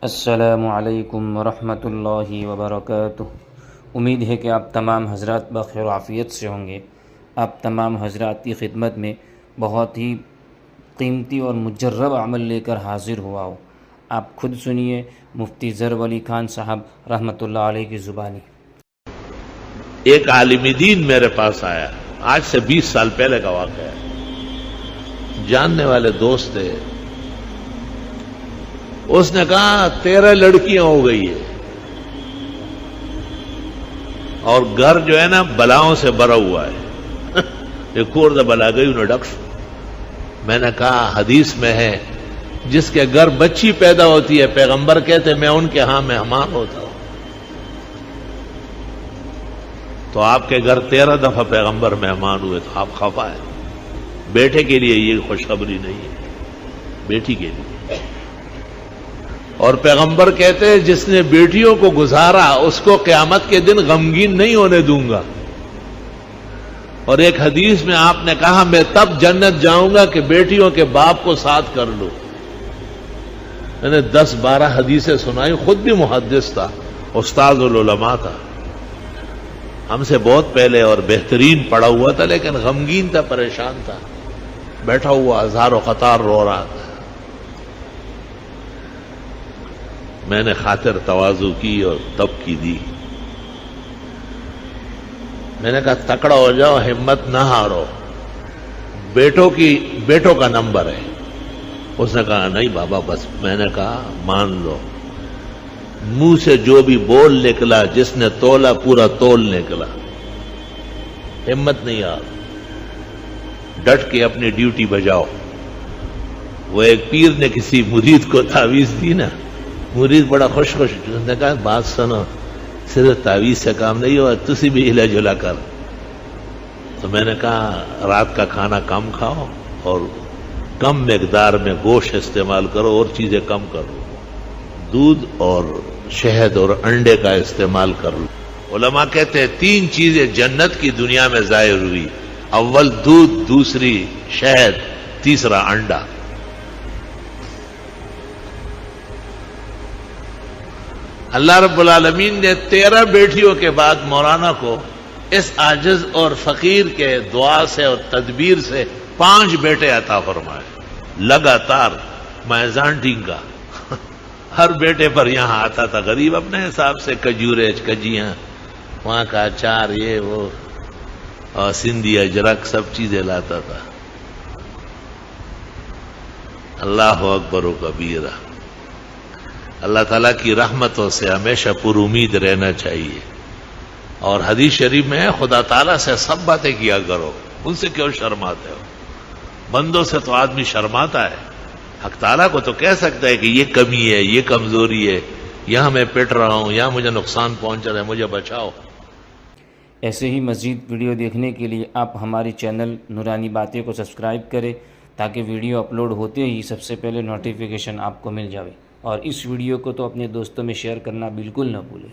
السلام علیکم ورحمۃ اللہ وبرکاتہ۔ امید ہے کہ آپ تمام حضرات بخیر و عافیت سے ہوں گے۔ آپ تمام حضرات کی خدمت میں بہت ہی قیمتی اور مجرب عمل لے کر حاضر ہوا ہوں۔ آپ خود سنیے مفتی ظہر ولی خان صاحب رحمۃ اللہ علیہ کی زبانی۔ ایک عالم دین میرے پاس آیا، آج سے 20 سال پہلے کا واقعہ ہے، جاننے والے دوست تھے۔ اس نے کہا 13 لڑکیاں ہو گئی ہے اور گھر جو ہے نا بلاؤں سے بھرا ہوا ہے۔ ایک اور بلا گئی انہیں ڈکش۔ میں نے کہا حدیث میں ہے جس کے گھر بچی پیدا ہوتی ہے پیغمبر کہتے میں ان کے ہاں مہمان ہوتا ہوں، تو آپ کے گھر 13 دفعہ پیغمبر مہمان ہوئے تو آپ خفا ہے۔ بیٹے کے لیے یہ خوشخبری نہیں ہے، بیٹی کے لیے۔ اور پیغمبر کہتے ہیں جس نے بیٹیوں کو گزارا اس کو قیامت کے دن غمگین نہیں ہونے دوں گا۔ اور ایک حدیث میں آپ نے کہا میں تب جنت جاؤں گا کہ بیٹیوں کے باپ کو ساتھ کر لوں۔ میں نے 10-12 حدیثیں سنائی، خود بھی محدث تھا، استاد العلماء تھا، ہم سے بہت پہلے اور بہترین پڑھا ہوا تھا، لیکن غمگین تھا، پریشان تھا، بیٹھا ہوا ہزاروں قطار رو رہا تھا۔ میں نے خاطر تواضع کی اور تب کی دی۔ میں نے کہا تکڑا ہو جاؤ، ہمت نہ ہارو، بیٹوں کا نمبر ہے۔ اس نے کہا نہیں بابا بس۔ میں نے کہا مان لو، منہ سے جو بھی بول نکلا، جس نے تولا پورا تول نکلا۔ ہمت نہیں ہار، ڈٹ کے اپنی ڈیوٹی بجاؤ۔ وہ ایک پیر نے کسی مرید کو تعویذ دی نا، مرید بڑا خوش اس نے کہا بات سنو، صرف تعویذ سے کام نہیں ہوا، تسی بھی ہلا جلا کر۔ تو میں نے کہا رات کا کھانا کم کھاؤ اور کم مقدار میں گوشت استعمال کرو اور چیزیں کم کرو، دودھ اور شہد اور انڈے کا استعمال کر لو۔ علماء کہتے ہیں 3 چیزیں جنت کی دنیا میں ظاہر ہوئی، اول دودھ، دوسری شہد، تیسرا انڈا۔ اللہ رب العالمین نے 13 بیٹیوں کے بعد مولانا کو اس عاجز اور فقیر کے دعا سے اور تدبیر سے 5 بیٹے عطا فرمائے لگاتار۔ میزانٹنگ کا ہر بیٹے پر یہاں آتا تھا غریب اپنے حساب سے، کجورے کجیاں، وہاں کا اچار، یہ وہ، اور سندھی اجرک، سب چیزیں لاتا تھا۔ اللہ اکبر و کبیرہ۔ اللہ تعالیٰ کی رحمتوں سے ہمیشہ پر امید رہنا چاہیے۔ اور حدیث شریف میں ہے خدا تعالیٰ سے سب باتیں کیا کرو، ان سے کیوں شرماتے ہو؟ بندوں سے تو آدمی شرماتا ہے، حق تعالیٰ کو تو کہہ سکتا ہے کہ یہ کمی ہے، یہ کمزوری ہے، یہاں میں پٹ رہا ہوں، یہاں مجھے نقصان پہنچ رہا ہے، مجھے بچاؤ۔ ایسے ہی مزید ویڈیو دیکھنے کے لیے آپ ہماری چینل نورانی باتیں کو سبسکرائب کریں تاکہ ویڈیو اپلوڈ ہوتے ہی سب سے پہلے نوٹیفیکیشن آپ کو مل جائے، اور اس ویڈیو کو تو اپنے دوستوں میں شیئر کرنا بالکل نہ بھولیں۔